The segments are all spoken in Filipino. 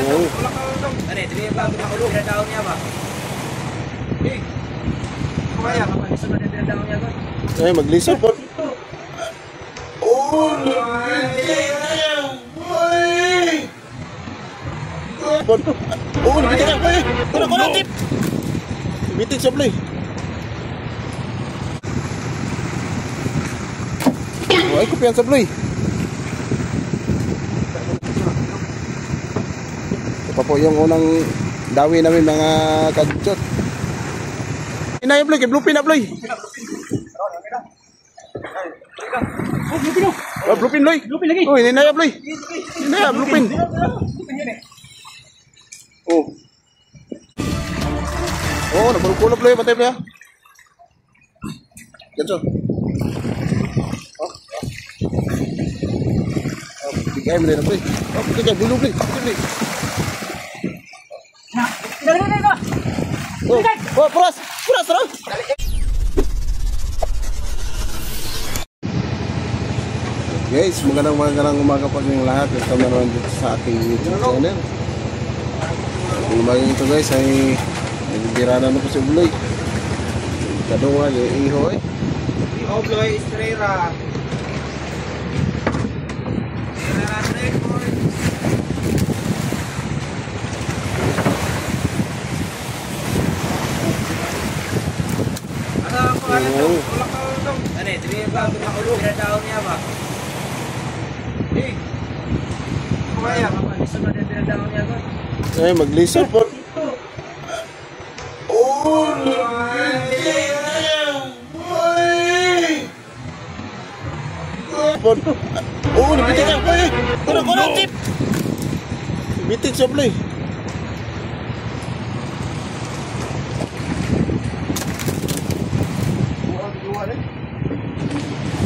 dong. Ano, dili ba makulog na daw niya ba? Eh. Kaya magliso na din daw niya ba? Ay, magliso po. Oh, bitin ka boy. Kuno tip. Bitin siya play. Ay, kupian sa play. Ito pa po yung unang dawi namin mga kadjot. Inay play, kay bluepin na play. Oh, bluepin loy. Lupin lagi. Oh, inay play. Inay bluepin. Oh. Oh, nagkulog play patay play. Ganito. Oh. Oh, bigay mo na play. Oh, bigay bulu play. Play. Nah, dali. Oh, puras, terus. Guys, magandang umaga po ng lahat. Welcome naman dito sa aking YouTube channel. Yung umaga ito guys ay nagbibira na po si Buloy. Kadunga yung iho eh. Iho Buloy Estrella. Ano, dili ba makulog na daw niya ba? Eh. Kaya magliso na din daw niya ba? Ay, magliso po. Oh, bitin ka boy. Kuno tip. Bitin siya play.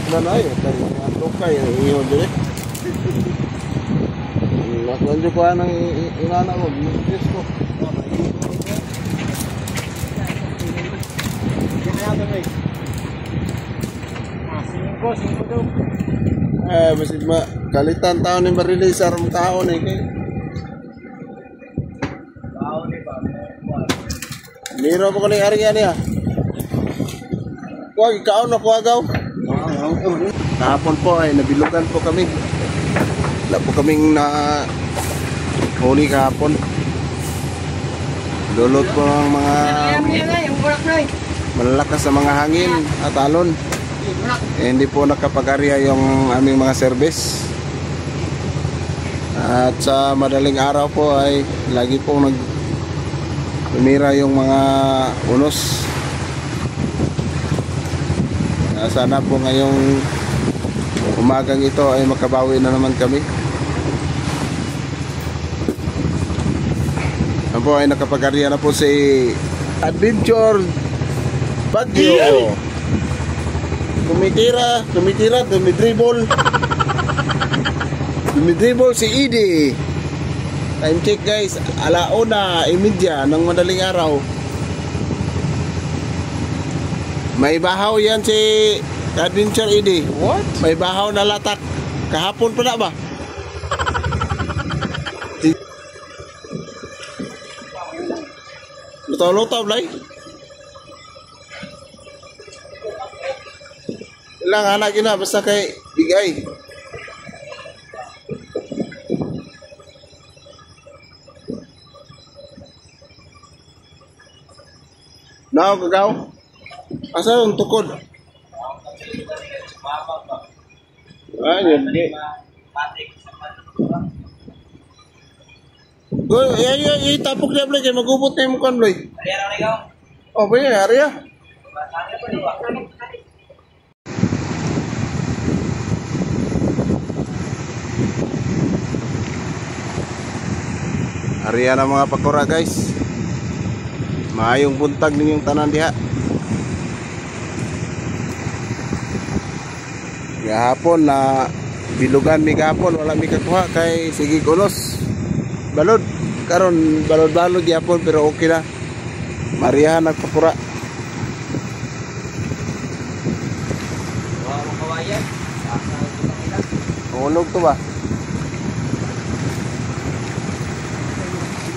Nanay, ang kay iyo dire. Lakuan jo ko anang inana ko, yes ko. Singko daw. Basit kalitan taon ni ma-release aram taon eh kay. Taon ni ba? Miro po ko ni ari ani ah. Kuha ikaw na kuha gaw. Kahapon po ay nabilugan po kami. Wala po kaming na huli kahapon. Lulot po ng mga malalakas na mga hangin at alon. Hindi po nakapag-arya yung aming mga service. At sa madaling araw po ay lagi po tumira yung mga unos. Sana po ngayong umagang ito ay makabawi na naman kami. Ano po ay nakapag-arya na po si Adventure Baguio. Dumidribble si Edie. Time check guys, 1:30 ng madaling araw. May bahaw yan si Adventure Edie. What? May bahaw na latak. Kahapon pa na ba? Lutaw-lutaw, Blay. Ilang anak yun na, basta kay bigay. Now, gagaw. Asa yung tukod? Ah, yun. Go, itapok niya, Blay, kaya magubot na yung mukan, Blay. Ariya na ikaw. Oh, ba yun, Arya? Arya na mga pakura, guys. Maayong buntag ninyong tanan diha. Gahapon na bilugan mi gahapon, wala mi kakuha kay sige kunos. Balod karon balod-balod gyapon pero okay na. Mariahan nagpapura. Wow, kawayan. Ulog to ba?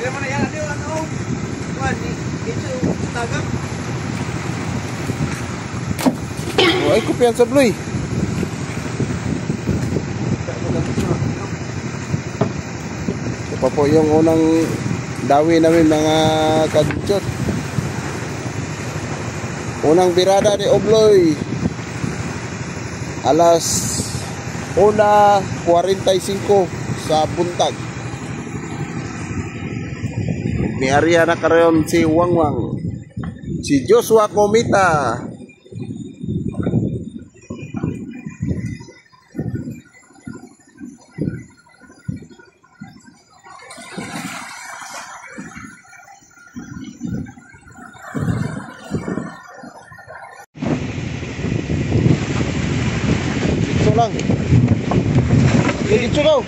Hindi naman na yan. Ano? Kuhan, dito, tagap. Oh, ay kumpiyansa Bloy. Ito pa po yung unang dawi namin mga kadjot. Unang birada ni Obloy. Alas 1:45 sa buntag. Ni Ariana karon si Wangwang. Si Joshua Comita. Dito lang. Dito daw.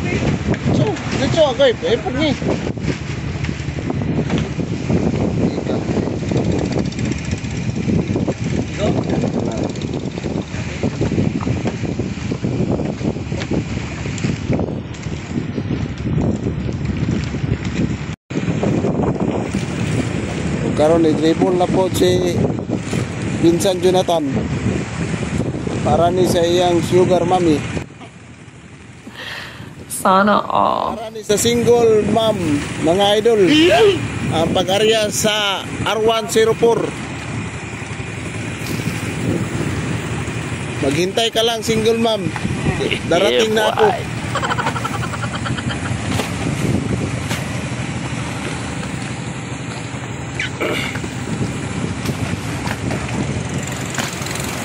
Dito ako eh. Pergi. Karon i-dribble na po si Vincent Jonathan para ni sa iyang sugar mommy. Sana all. Para ni sa single mom mga idol. Ang pag-arya sa R104. Maghintay ka lang single mom. Darating na ako.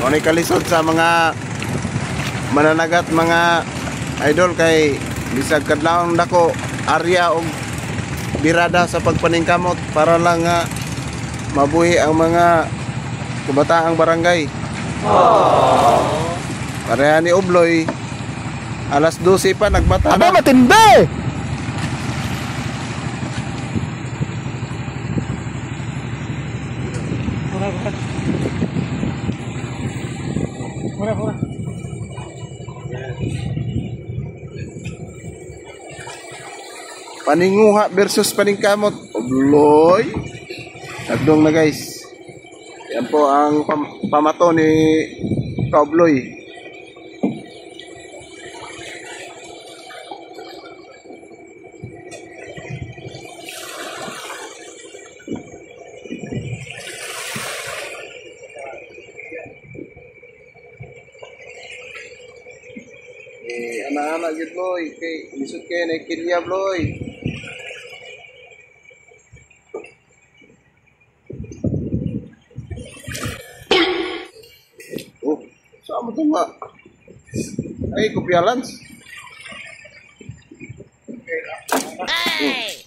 Ngunit kalisod sa mga mananagat mga idol kay bisag kadlawon dako area og birada sa pagpaningkamot para lang mabuhi ang mga kabataang barangay. Pareha ni Obloy alas 12 pa nagbata. Aba matindi. Paninguha versus paningkamot. Obloy. Nagdong na guys. Yan po ang pamato ni Obloy. Anak-anak yun Bloy. Lisod kayo na ikilya Bloy. Oh, sama tuh mbak. Ay, kopialan. Hey.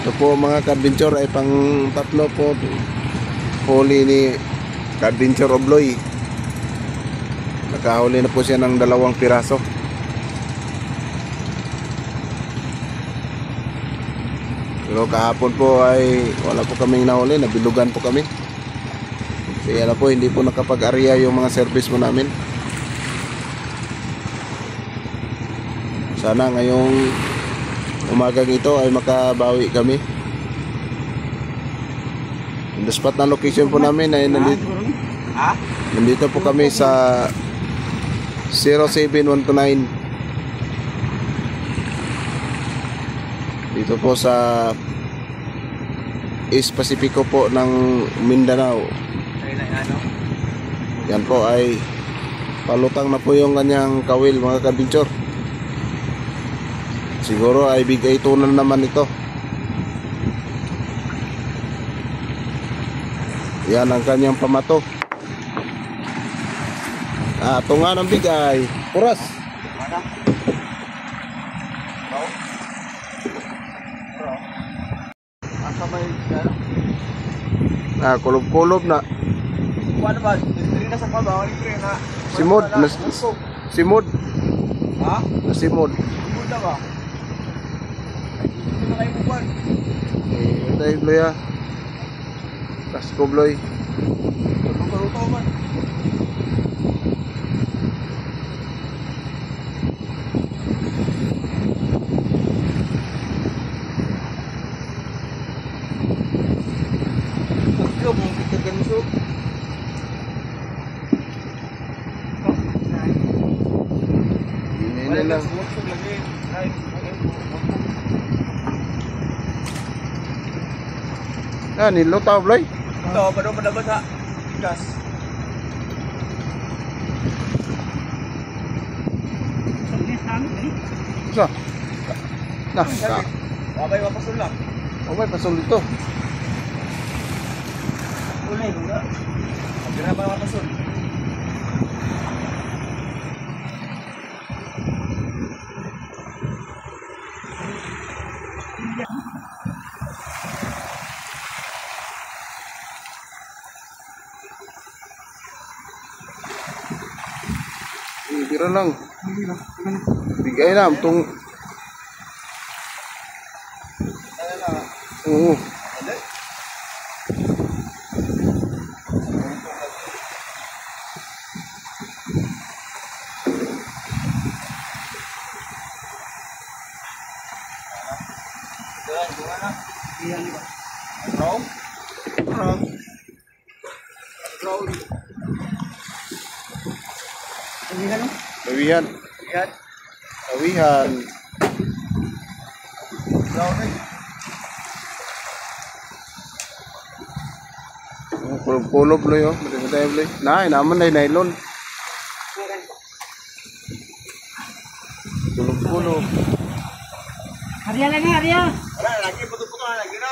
Ito po mga ka-adventure ay pang tatlo po huli ni ka-adventure Obloy. Nakahuli na po siya ng 2 piraso. Pero kahapon po ay wala po kaming nahuli, nabilugan po kami. Kaya na po hindi po nakapag-area yung mga service mo namin. Sana ngayong umagang ito ay makabawi kami. The spot na location po namin ay nandito po kami sa 07129. Dito po sa East Pacifico po ng Mindanao. Yan po ay palutang na po yung kanyang kawil mga ka-adventure. Siguro ay bigay tunan naman ito. Yan ang kanyang pamato. Ito nga ng bigay. Puras. Asa may kulob-kulob na. Ano ba? Dito na sa kabaw, na. Simod. Simod. Ha? Simod. Simod na ba? kayo buwan. Tayo Bloy ha. Kasko Bloy. Luto man. Pagkilo mong pitagan mo so. Hindi lang. Nilutaw Bloy. Ito, padabas ha. Gas. Sa? Nah, sa. Babay mapasul lang. Okay, pasul dito. Kulay, bunga. Pagkira pa mapasul. Tira lang. Bigay na itong... Oo. Tawihan. Tawihan. Pulo Bloy oh. Matay Bloy. Nay, naman na nylon. Pulo. Arya lagi, Arya. Wala, lagi puto-puto na lagi na.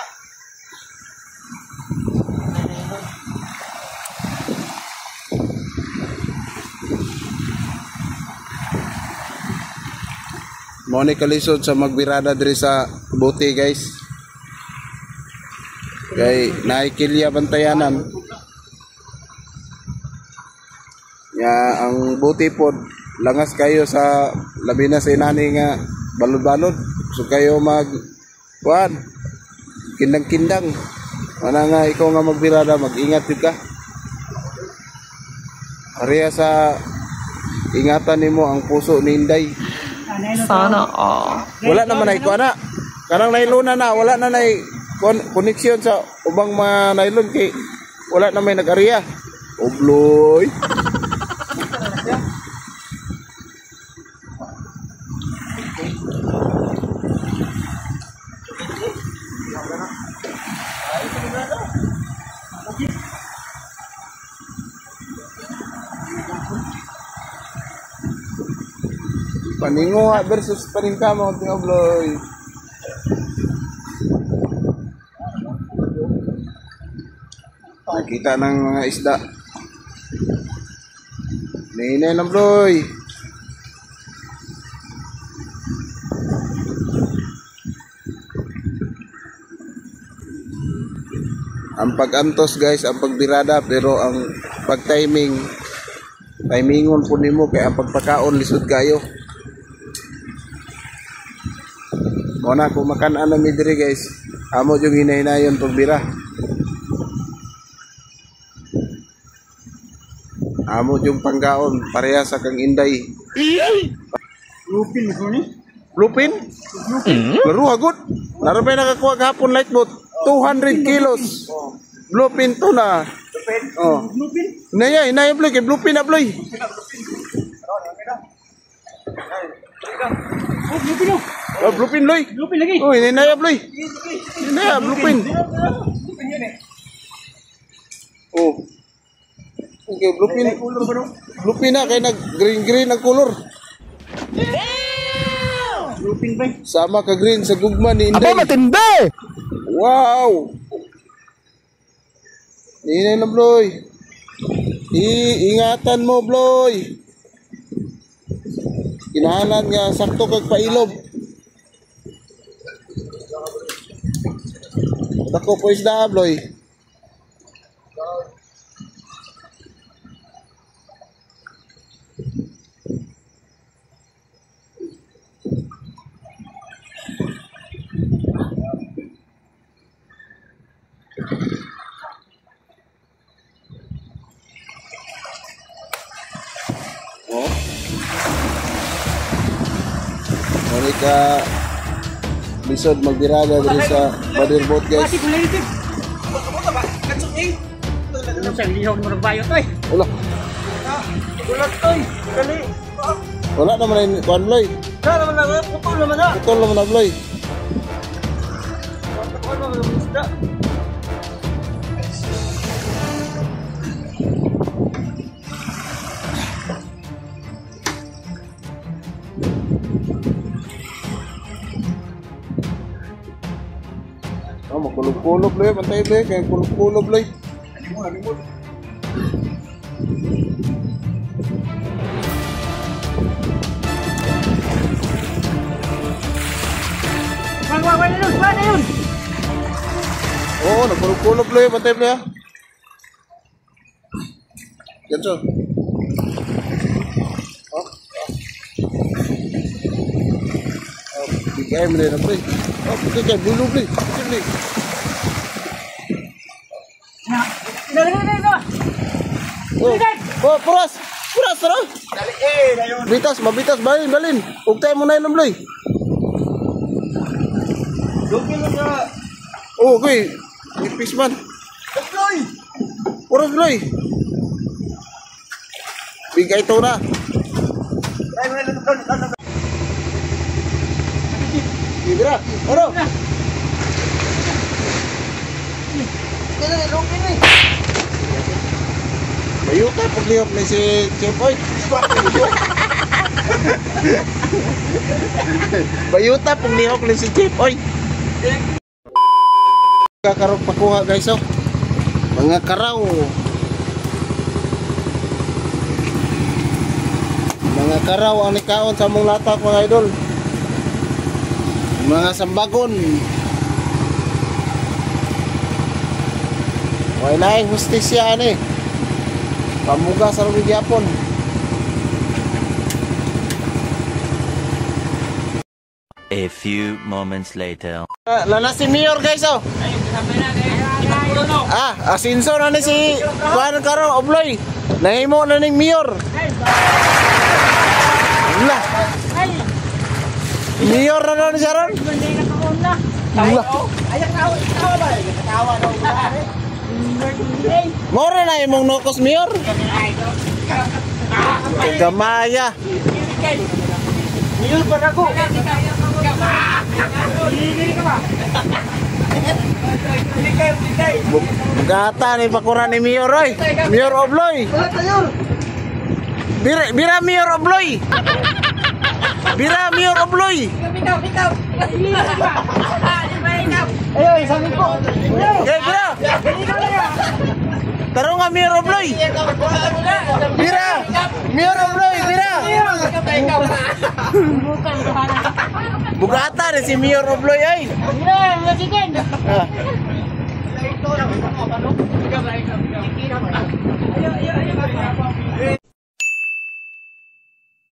Mo ni kalisod sa magbirada diri sa bote guys. Kay naikilya bantayanan. Ya ang bote pod langas kayo sa labi na sa inani nga balod-balod. So kayo mag kuan kindang-kindang. Ana nga ikaw nga magbirada mag-ingat jud ka. Pareha sa ingatan nimo ang puso ni Inday. Sana all. Wala naman ay kuana. Kanang nailon na wala na nay koneksyon sa ubang mga nylon kay wala na may nag-area. Obloy. Paningo versus paningkamo ting obloy. Nakita ng mga isda. Nainay na bloy. Ang pag-antos guys, ang pagbirada pero ang pag-timing timingon po nimo kay ang pagpakaon lisod kayo. Muna kung makan-an na mi diri guys, amo yung hinay-hinayon pagbira. Amo yung panggaon pareha sa kang Inday. Lupin mo ni. Bluepin? Laro agad. Laro pa nakakuha kahapon light boat. 200 kilos. Bluepin to na. Oh. Lupin. Inaya bloy kay bluepin na bloy. Oh, lupin oh. Oh, bluepin bloy. Lupin lagi. Oh, inaya bloy. Inaya bluepin. Oh. Okay, bluepin. Bluepin na kay nag green ang color. Lupin ba? Sama ka green sa gugma ni Inday. Aba matindi! Wow! Inay na bloy. Ingatan mo bloy. Kinahanglan nga sakto kag pailob. Dako po isda bloy. may ka lisod magbirada diri sa Motherboard guys. Pati kulay ito. Kamusta ba? Kansok eh. Ano sa lihog mo nagbayot ay? Wala. Ulat toy. Dali. Wala naman na kuan Bloy. Sana naman na. Putol naman na. Putol naman na Bloy. Putol naman na isda. Oh, makulog-kulog Bloy, pantay Bloy, kaya kulog-kulog Bloy. Wala na yun, wala na yun. Oo, nagkulog-kulog Bloy, pantay Bloy ha. Ganso. Oh. Oh, bigay mo na Bloy. Oh, bigay, bulu Bloy. Bigay Bloy. Oh, oh, puras! Puras, tara! Dali eh. Dayon. Bitas, mabitas, balin, balin. Ugtay mo na yun, Bloy. Lupi mo sa. Oh, okay. Ipis man. Toy. Puras, Bloy. Bigay ito na. Ay, may luto. Bibira. Ano? Dali, lupi ni. Bayuta, paglihok na si Chepoy. Bayuta, paglihok na si Chepoy. Kakarong pakuha guys, oh. Mga karaw. Mga karaw ang nikaon sa mong latak mga idol. Mga sambagon. Wala yung hustisya ani. Pamuga sa Rubi Japon. A few moments later. Lala si Mayor guys, oh. Asinso na ni si Juan Caro Obloy. Nahimo na ning Mayor. Wala. Mayor na ni Sharon. Wala. Mora na imong nokos Mayor. Gamaya. Miyul pa na ko. Bugata ni pakuran ni Mayor oy. Mayor Obloy. Bira Mayor Obloy. Bira Mayor Obloy. Ayo, sabi ko. Eh, bira. Taro nga Mayor Obloy. Bira. Mayor Obloy, bira. Bugata ni si Mayor Obloy ay. Ah.